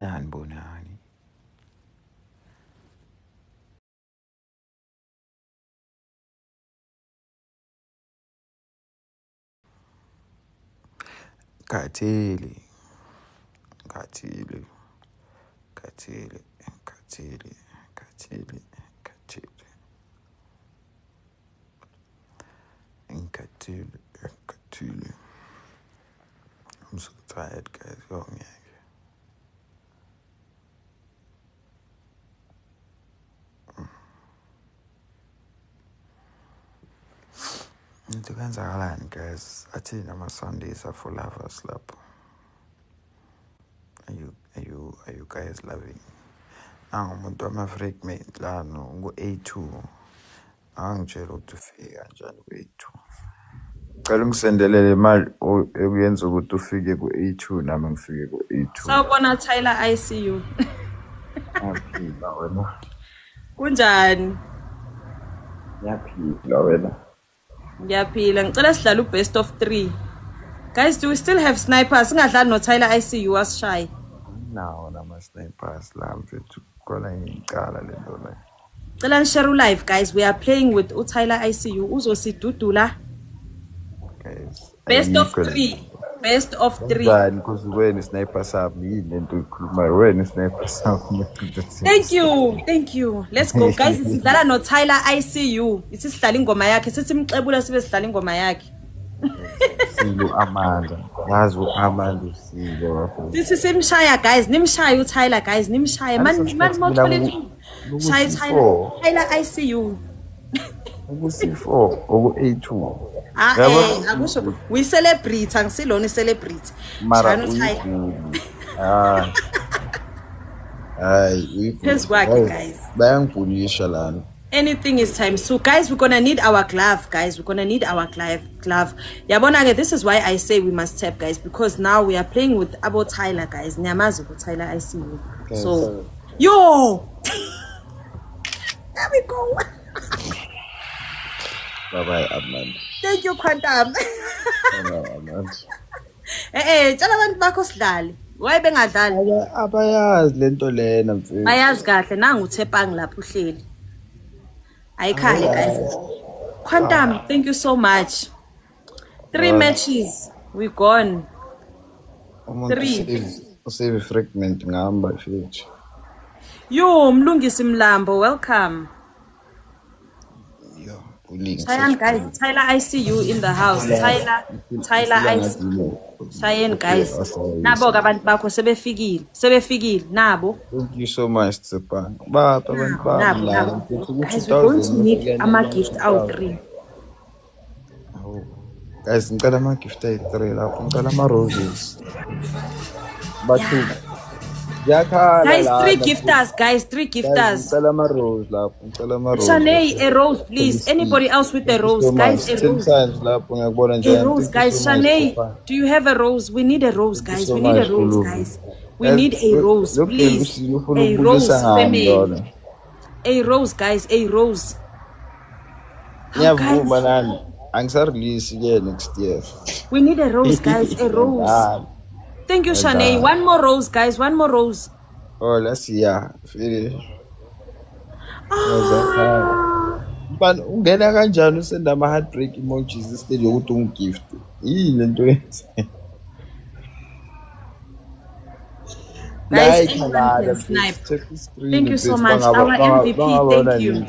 Nanibonani. Kathili. Kathili. Kathili. Kathili. Kathili. Kathili. Kathili. Kathili. I'm so tired, guys. Go on, yeah. Into kwenzakalani, guys? Athini ama-Sundays are for lovers lapho. Are you guys loving? Umuntu wama-fragment lano ngu-A2. Angitshela ukuthi ufike kanjani ku-A2. Cela ungisendelele imali ekuyenza ukuthi ufike ku-A2 nami ngifike ku-A2. Sawubona Tyler ICU. Ngiyaphila wena. Kunjani? Ngiyaphila wena. Ngiyaphila. Ngicela sidlale best of 3. Guys, do we still have snipers? Singadlali no Tyler ICU asishaye. Nawo nama-snipers la mfethu khona ngicala le nto le. Cela nishare live, guys. We are playing with Tyler ICU. Uzosidudula. Guys. Best of 3. Best of 3. Because when the sniper sab me into when the sniper sab me. Thank you. Let's go, guys. Sidlala no Tyler ICU. Isisidlala ingoma yakhe. Sithi imxebula sibe sidlala ingoma yakhe. Silo Amanda. Yazi uAmanda silo. This is simshaya, guys. Nimshaya Tyler, guys. Nimshaya. Man mothole. Shaya Tyler ICU. Uku-C4 oku-A2. Akusho we celebrate angisilona celebrate. Mara Here's working, guys. Bayangipunisha lana. Anything is time. So guys, we're gonna need our glove, guys. We're gonna need our glove. Yabona, this is why I say we must tap, guys, because now we are playing with Abo Tyler, guys. Nyamazi with Tyler ICU. Okay, so yo, there we go. Bye bye, Amanda. Thank you, Quantum. Bye Amanda. Tshela abantu bakho sidlale. Why bengadlali? Abayazi lento lena mfethu. Bayazi kahle nangu uthepang lapho uhleli. Ayikhale, guys. Quantum, thank you so much. 3 matches, we gone. 3. Save fragment ngihamba futhi. Yo, Mlungisi Mlambo, welcome. Yo, Cheyenne, guys. Tyler ICU in the house. Tyler ICU. Cheyenne, guys. Nabo abantu bakho sebefikile nabo. Thank you so much, Tsepang. Baba abantu nabo. Guys, we're going to need a gift out 3. Guys, ngicela ama gift ay 3 lapho. Ngicela ama roses. Bathu. Guys, 3 gifters, guys, 3 gifters. Shanae, a rose, please. Anybody else with a rose, guys? A rose. A rose, guys. Shanae, do you have a rose? We need a rose, guys. We need a rose, guys. We need a rose, please. A rose, female. A rose, guys. A rose. Release next year. We need a rose, guys. A rose. Thank you, Shanae. One more rose, guys. One more rose. Oh, let's see. Yeah. But ungena kanjani usenda ama heartbreak emojis instead yokuthi ungigift. Yini lento yenze? Guys, snipe. Thank you so much. Our MVP, thank you.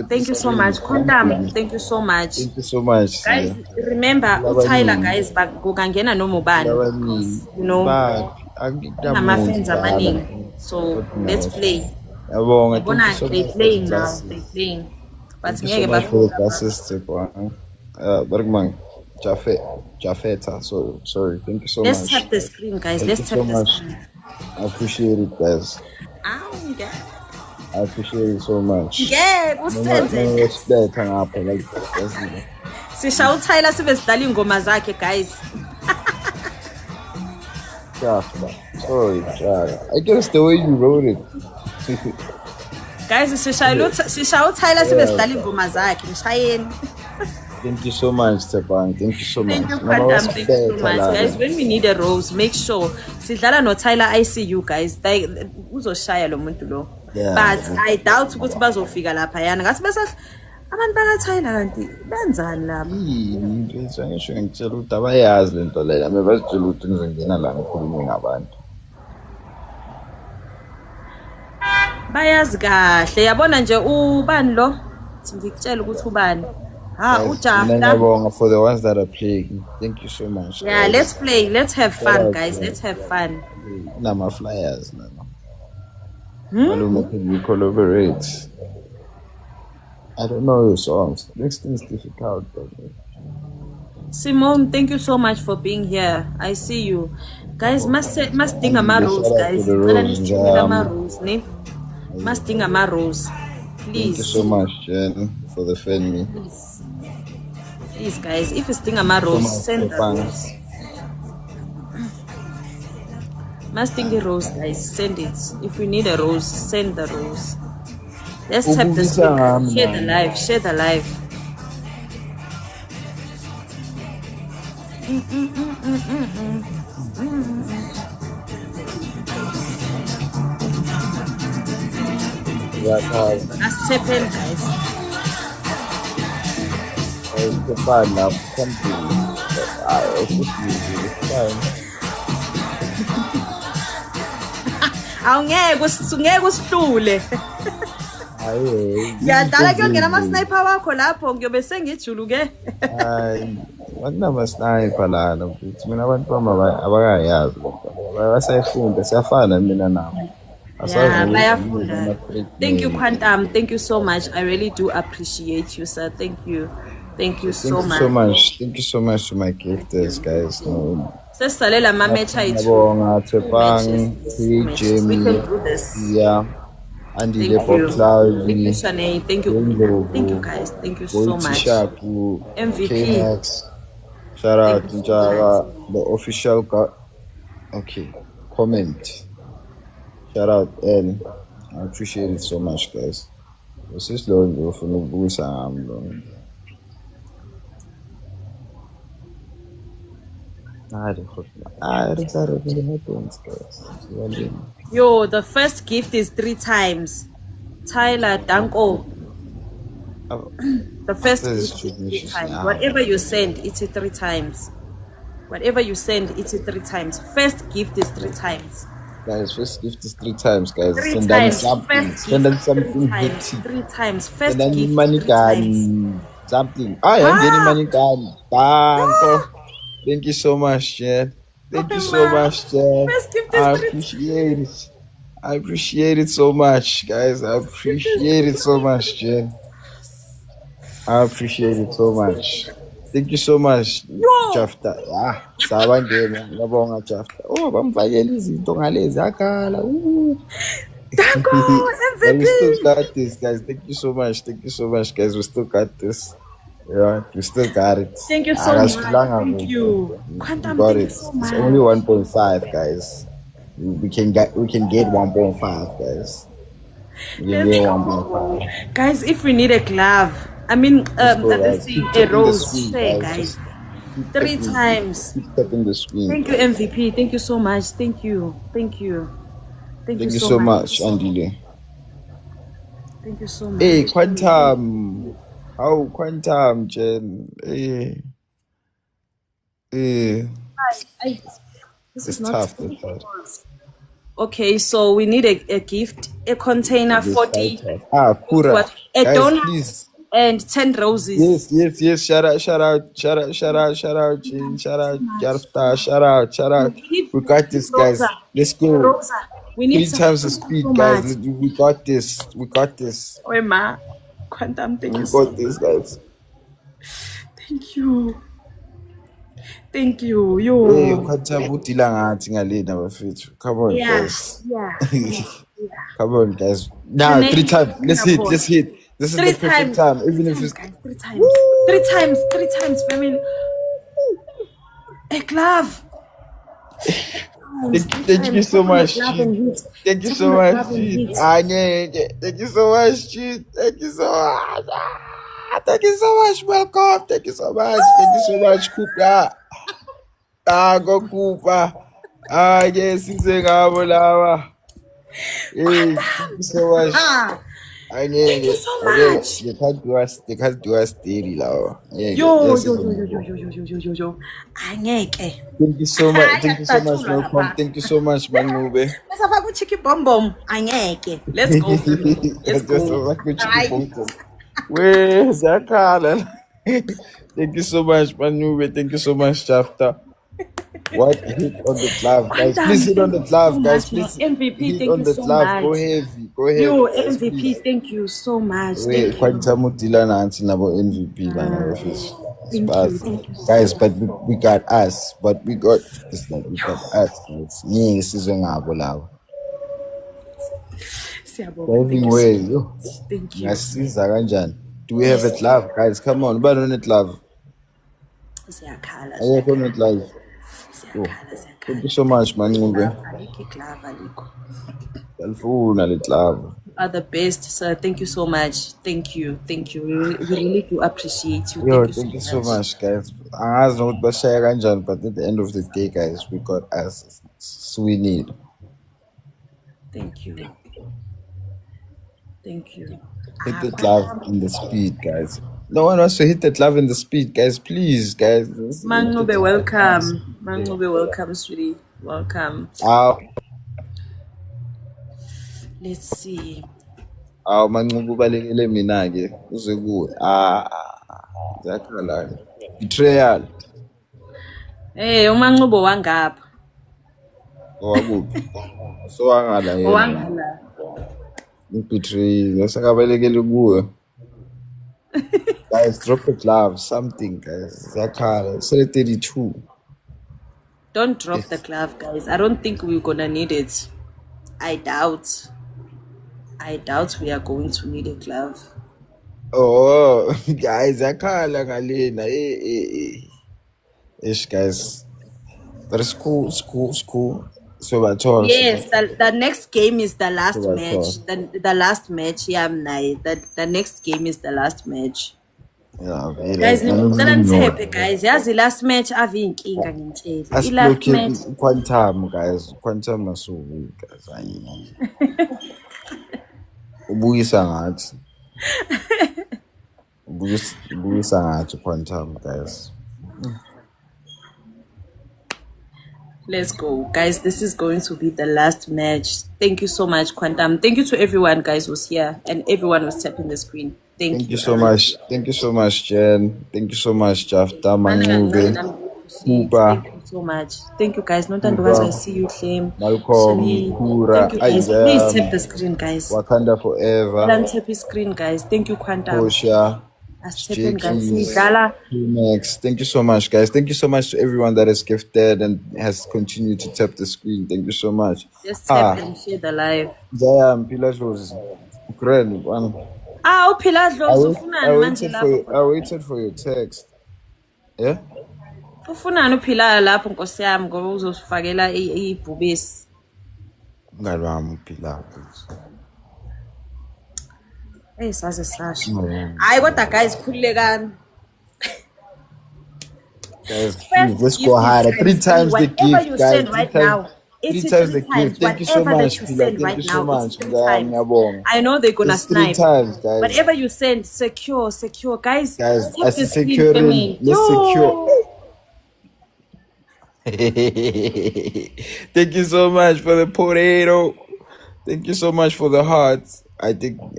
Thank you so much. Quantum, thank you so much. Thank you so much. Guys, remember, Tyler, guys, but kukangena no mobile. You know, my friends are manning. So let's play. They're playing now. They're playing. But Bergman, Jafeta. So sorry. Thank you so much. Let's tap the screen, guys. Let's tap the screen. I appreciate it, guys. I appreciate it so much. Yeah, what's that? Sisha uTyler sibesidlala ingoma zakhe, guys. Sorry, I guess the way you wrote it. Guys, Sisha uTyler sibesidlala ingoma zakhe, ngishayeni. Thank you so much, Tepang. Thank you so much. Thank you, Quantum. Thank you so much, guys. When we need a rose, make sure sidlala no Tyler ICU, guys. Like uzoshaya lo muntu lo. But I doubt ukuthi bazofika lapha yana. Ngathi bese abantu baka Tyler kanti benzani lapha? Ngisho ngitshela ukuthi abayazi lento leyo. Mebazitshela ukuthi ngizongena la ngikhulume ngabantu. Bayazi kahle. Yabona nje ubani lo? Ngikutshela ukuthi ubani. Ujafta. For the ones that are playing, thank you so much. Yeah, guys. Let's play. Let's have fun, guys. Let's have fun. My flyers. You collaborate. I don't know your songs. Next thing is difficult. Simone, thank you so much for being here. I see you. Guys, must ding a rose, guys. Must ding a rose. Please. Thank you so much, Jen, for the fan me. Please, guys, if it's ding a rose, send the rose. Must ding a rose, guys. Send it. If we need a rose, send the rose. Let's tap the speaker. Share the live. Share the live. Let's tap in, guys. The fun now, something. Awungeke usihlule. Ngiyadala kuyongena ama-sniper wakho lapho ngiyobe sengijulu ke. Hayi, akunama-sniper lana mfethu. Mina abantu bami abakayazi lokho. Basayifunda siyafana mina nabo. Yeah, bayafunda. Thank you, Quantum. Thank you so much. I really do appreciate you, sir. Thank you. Thank you so much. Thank you so much to my gifters, guys. Sesisalela ama-match ethu. Ngiyabonga Tepang, Jamie. We can do this. Yeah. Andy Lepo Cloud. Thank you, Shanae. Thank you. Thank you, guys. Thank you so much. MVP. K-Max. Shout out to Jara, the official okay. Comment. Shout out L. I appreciate it so much, guys. This is long for no boost. Yo, the first gift is 3 times. Tyler, Danko. The first gift is 3 times. Whatever you send, it's 3 times. Whatever you send, it's 3 times. First gift is 3 times. Guys, first gift is 3 times, guys. 3 times. Send them something. 3 times. First gift. Gift. Money 3 times. Something. I'm getting money gun. Danko. Thank you so much, Jen. Thank you so much, Jen. I appreciate it. I appreciate it so much, guys. I appreciate it so much, Jen. I appreciate it so much. Thank you so much, Jafta. Sabangena, ngabonga Jafta. Oh, bamfakela izinto ngalezi akala. Danko, MVP. We still got this, guys. Thank you so much. Thank you so much, guys. We still got this. Yeah, we still got it. Thank you so much. Thank you. Quantum, thank you so much. It's only 1.5, guys. We can get 1.5, guys. We can get 1.5. Guys, if we need a glove, I mean, let's see, a rose. Say, guys. 3 times. Keep tapping the screen. Thank you, MVP. Thank you so much. Thank you. Thank you. Thank you so much, Andile. Thank you so much. Hey, Quantum. How Quantum, Jen? Hey. This is tough. Okay, so we need a gift, a container, 40. Pura. A donut, please. And 10 roses. Yes. Shout out, Jin. Shout out, Jarfta. Shout out. We got this, guys. Let's go. Rosa. We need 3 times the speed, guys. We got this. Oh, ma. Quantum, thank you. We got this, guys. Thank you. Thank you. Yo. Hey, Quantum, come on, guys. Yeah. Come on, guys. Now, 3 times. Let's hit. This is the perfect time. Even if it's 3 times. 3 times, family. A glove. Thank you so much. Thank you so much. Thank you so much. Thank you so much. Thank you so much, welcome. Thank you so much. Thank you so much, Kupa. Go Kupa. Yes, it's a Gabolawa. Hey, thank you so much. Thank you so much. They can't do us daily, Lawa. Yo. Yes, Angeke. thank you so much. Thank you so much, Ayathatshulwa welcome. lapha. Thank you so much, Manube. Masafaka uChicky Bomb Bomb. Angeke. Let's go. Let's Just go. like with Hayi. Chicken Where's that Carla? Thank you so much, Manube. Thank you so much, Chapter. What hit on the glove, guys? Please hit on the glove, guys. Please MVP, hit thank on you the so glove. Go much. heavy, go heavy, Yo, guys. MVP, Please. thank you so much. Wait, Thank you. Quantamutila Nancy Nabo MVP, Thank you. Thank you so guys. much. But we got us. But we got it's like we got us. Guys. Yeah, this is when I will Siyabonga. Thank you way. so much. Thank you. Ngasiza kanjani? Do we have it live, guys? Come on, but on it live. Siyakhala. I have on it live. Thank you so much, man. Are the best, sir. Thank you so much. Thank you. Thank you. We really do appreciate you. Yo, Thank you so much, guys. But at the end of the day, guys, we got us. So we need. Thank you. Thank you. Hit the love in the speed, guys. No one wants to hit that love in the speed, guys. Please, guys. Mangube, welcome. Mangube, welcome, sweetie. Welcome. Let's see. Mangubu balekele mina ke uze kuwe. Zakhala. Betrayal. Hey, uManqubo wangapha. Owakuphi? So wangala yena. Wangala. Betray. Yasakabalekele kuwe. Guys, drop the glove. Something, guys. Zakhala. Say 32. Don't drop the glove, guys. I don't think we're gonna need it. I doubt we are going to need a glove. Oh, guys, Zakhala ngalena. Ish, guys. But it's cool. So yes, the next game is the last match. The last match, yeah, the next game is the last match. Yeah, guys, guys. Yazi last match ave inkinga ngintshela. Last match Quantum, guys. Quantum are so weak, guys. Ubuyisa ngathi. Ubuyisa ngathi Quantum, guys. Let's go, guys. This is going to be the last match. Thank you so much, Quantum. Thank you to everyone, guys, who's here and everyone who's tapping the screen. Thank you so much. Thank you so much, Jen. Thank you so much, Jafta Manguve. Thank you so much. Thank you, guys. I see you, Claim. Malcolm, Kura, thank you, guys. Please tap the screen, guys. Wakanda forever. Don't tap the screen, guys. Thank you, Quantum. Kosha. Next. Thank you so much, guys. Thank you so much to everyone that has gifted and has continued to tap the screen. Thank you so much. Just tap and share the live. I waited for your text. Yeah? Ufunani uphila lapho Nkosi yami ngoba uzosifakela ibhubesi. Ngalo wami uphila. Hey, saze sasha. Hayi kodwa guys khululekani. Guys, please, let's go harder. 3 times the gift, guys. Right now. 3 times the gift. Thank you so much. Thank you so much. I know they're gonna snipe. 3 times, guys. Whatever you send, secure, guys. Guys, I see securing. Let's secure. Thank you so much for the potato. Thank you so much for the hearts. I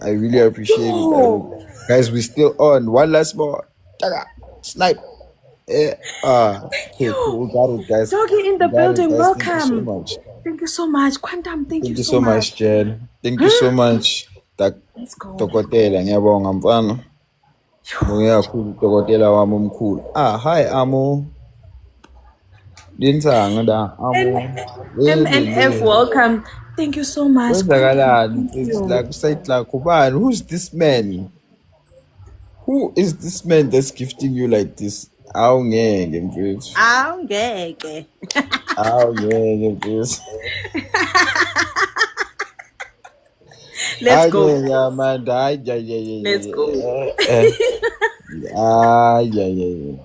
really appreciate it. Guys, we're still on. One last more. Snipe. Thank you. Cool. Got it, guys. Doggy in the building. Welcome. Thank you so much. Thank you so much. Quantum, thank you so much, Jen. Thank you so much. Let's go. Tokotela, ngiyabonga mfana. Moya khulu Tokotela wami omkhulu. Hi Amo. Dinsanga da Amo. MNF, welcome. Thank you so much. Who's this man? Who is this man that's gifting you like this? Awungeke mfethu. Awungeke. Awungeke mfethu. Let's go. Let's go. Yeah.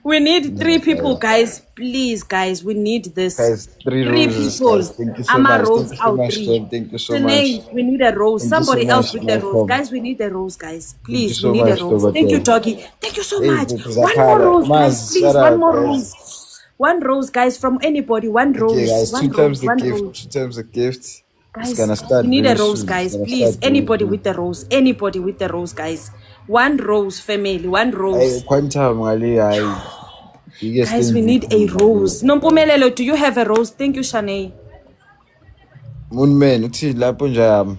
We need 3 people, guys. Please, guys, we need this. Guys, 3 3 roses, people. guys. Thank you so Ama much. rose Thank you so out much, 3. Jen. Thank you so much. Shanae, we need a rose. Thank you Somebody so else much, with the rose. Malcolm. Guys, we need a rose, guys. Thank you Please, so we need a much, rose. Thank you, Dogotel. Doggy. Thank you so Hey, much. this is One more Akala. rose, guys. Maz, Please, shut one up, more guys. rose. One rose, guys, from anybody. One rose. Okay, guys, One 2 times rose. the One gift. rose. 2 times the gift. It's Guys, gonna start we need very a rose, soon. guys. It's gonna Please, start very anybody soon. with the rose. Anybody with the rose, guys. One rose, family. One Hey, rose. Quantum, Ali, biggest Guys, we MVP, need a rose. Ali. Nompumelelo, do you have a rose? Thank you, Shanae. Moonman, uthi lapho njami.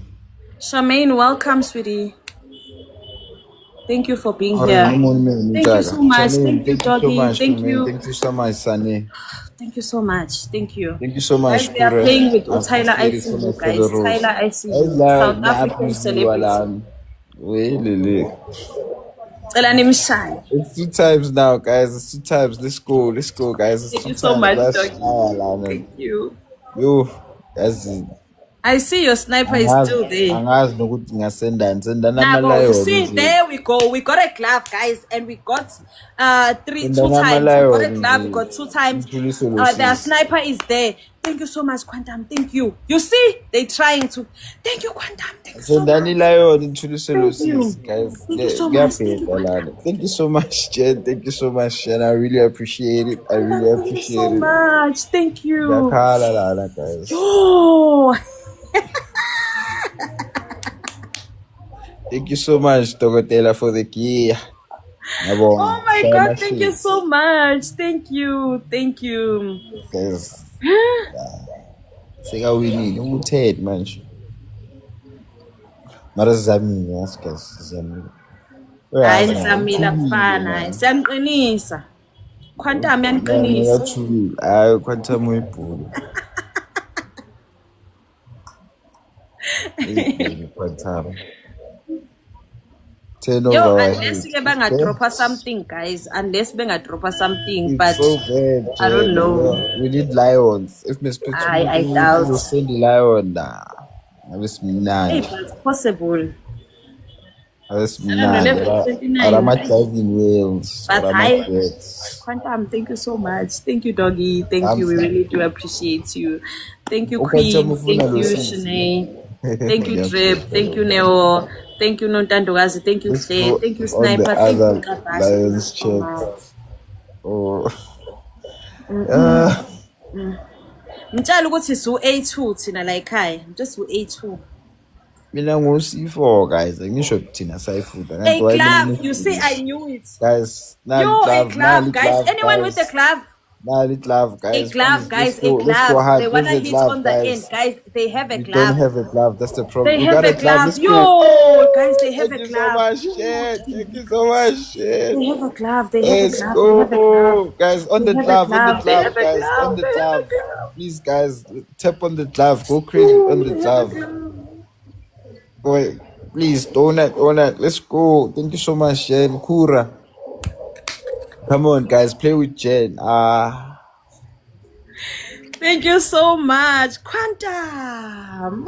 Charmaine, welcome, sweetie. Thank you for being Alright, here. Moonman, Thank you so much. Charmaine, Thank you, thank you so Doggy. much, Thank Charmaine. you. Thank you so much, Sunny. Thank you so much. Thank you. Thank you so much, Guys, we are Kura. playing with I've Tyler appreciated so ICU, much for guys. the rose. Tyler ICU. Hey, South African celebrity. Really. Cela nimshaya. It's 2 times now, guys. It's 2 times. Let's go, guys. It's Thank 2 you so times. much, That's Doggy. Thank you. Yo, that's it. I see your sniper is still there. Angazi nokuthi ngasendani Nabo, you see, nje. there we go. We got a glove, guys, and we got 2 times. We got a glove, we got 2 times. Their sniper is there. Thank you so much, Quantum. Thank you. You see, they trying to. Thank you, Quantum. Thank you so much. Sendani lion introduce guys. Thank you so much. Thank you so much, Jen. Thank you so much, Jen. I really appreciate it. Thank you so much. Thank you. Yakhala guys. Oh. Thank you so much, Dogotela, for the key. Oh my God, thank you so much. Thank you. Thank you. Guys. Sika winile u10 manje. Mara Zamile, yes guys, Zamile. Hayi Zamile kufana. Siyaniqinisa. Quantum yaniqinisa. Hayi Quantum uyibhulu. Quantum. Yo, unless we can drop something, guys. Unless we can drop something, but so bad, I don't know. We need lions. If Miss I doubt. We'll send the lion now. It's Hey, but it's possible. It's driving wheels. But Quantum, thank you so much. Thank you, Doggy. Thank you. We really do appreciate you. Thank you, Queen. Thank you, Shanae. Thank you, Drip. Thank you, Neo. Thank you, Nontandogazi. Thank you, Clay. Thank you, Sniper. Thank you, Lions chat. Oh. Ngicela ukuthi su A2 thina la ekhaya. Just u A2. Mina ngu-C4 guys. Angisho thina sayifuda. A glove. You see, I knew it. Guys, yo, a glove, guys. Anyone with a glove? Glove, guys. A glove, guys. A glove. They want to hit on the end, guys. They have a glove. They don't have a glove. That's the problem. They have a glove. Yo, guys, they have a glove. Thank you so much. They have a glove. They have a glove. Oh, guys, on the glove, guys, on the glove. Please, guys, tap on the glove. Go crazy on the glove. Boy, please, donate. Let's go. Thank you so much, Jen. Kura. Come on, guys, play with Jen. Thank you so much, Quantum.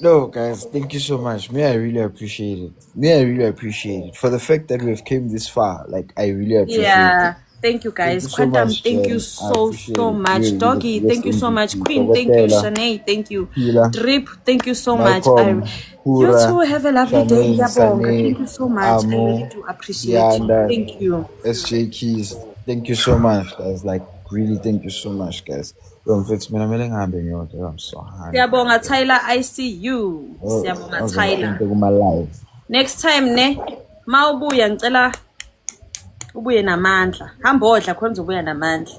No, guys, thank you so much. I really appreciate it. For the fact that we've came this far. Like, I really appreciate it. Thank you, guys. Quantum, thank you so much. Doggy, thank you so much. Queen, thank you. Shanae, thank you. Drip, thank you so much. You too have a lovely day. Thank you so much. I really do appreciate you. Thank you. SJ Keys, thank you so much, guys. Like, really, thank you so much, guys. I'm so happy. Siyabonga Tyler ICU. Siyabonga Tyler. Next time ne mawubuya ngicela ubuye namandla. Hamba odla khona uzobuya namandla.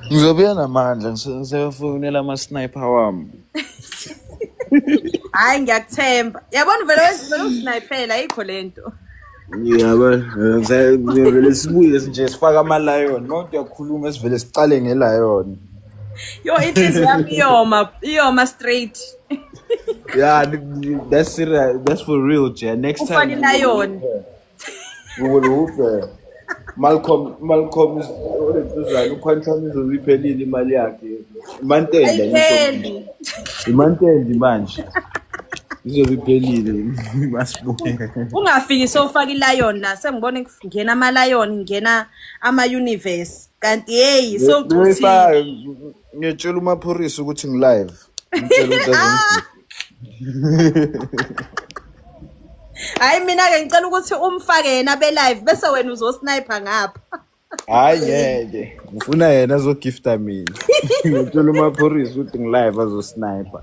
Ngizobuya namandla ngisefonela ama sniper wami. Hayi ngiyakuthemba. Yabona vele usnipela ikho lento. Yabo, ngivele sibuye nje sifaka ama lion. Mawuthi uyakhuluma sivele sicale nge lion. Yo, it is iyoma straight. Yeah, that's it. That's for real, Jen. Next time. Lion. We will hope. Malcolm is Quantum is repaying imali yakhe. Imantende manje. Izobe iphelile. Masibuye. Ungafiki sofaka ilion la sengibone ngena ama-lion ngena ama-universe kanti hey Befaka ngiyatshela umaphorisa ukuthi ngi-live. Ngitshela ukuthi hayi mina-ke ngicela ukuthi umfake yena be-live bese wena uzosniper ngapha. hayi ngeke ngifuna yena azogifta mina. Ngitshela umaphorisa ukuthi ngi-live azosniper.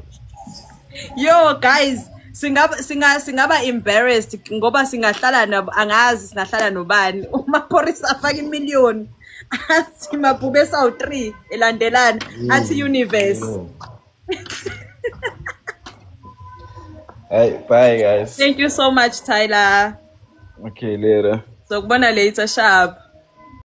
Yo guys, singaba embarrassed ngoba singahlala angazi singahlala nobani. Umaphorisa afaka imillion athi Mabhube sawu 3 elandelana athi universe. Hey, bye guys. Thank you so much Tyler. Okay, later. Sokubona later sharp.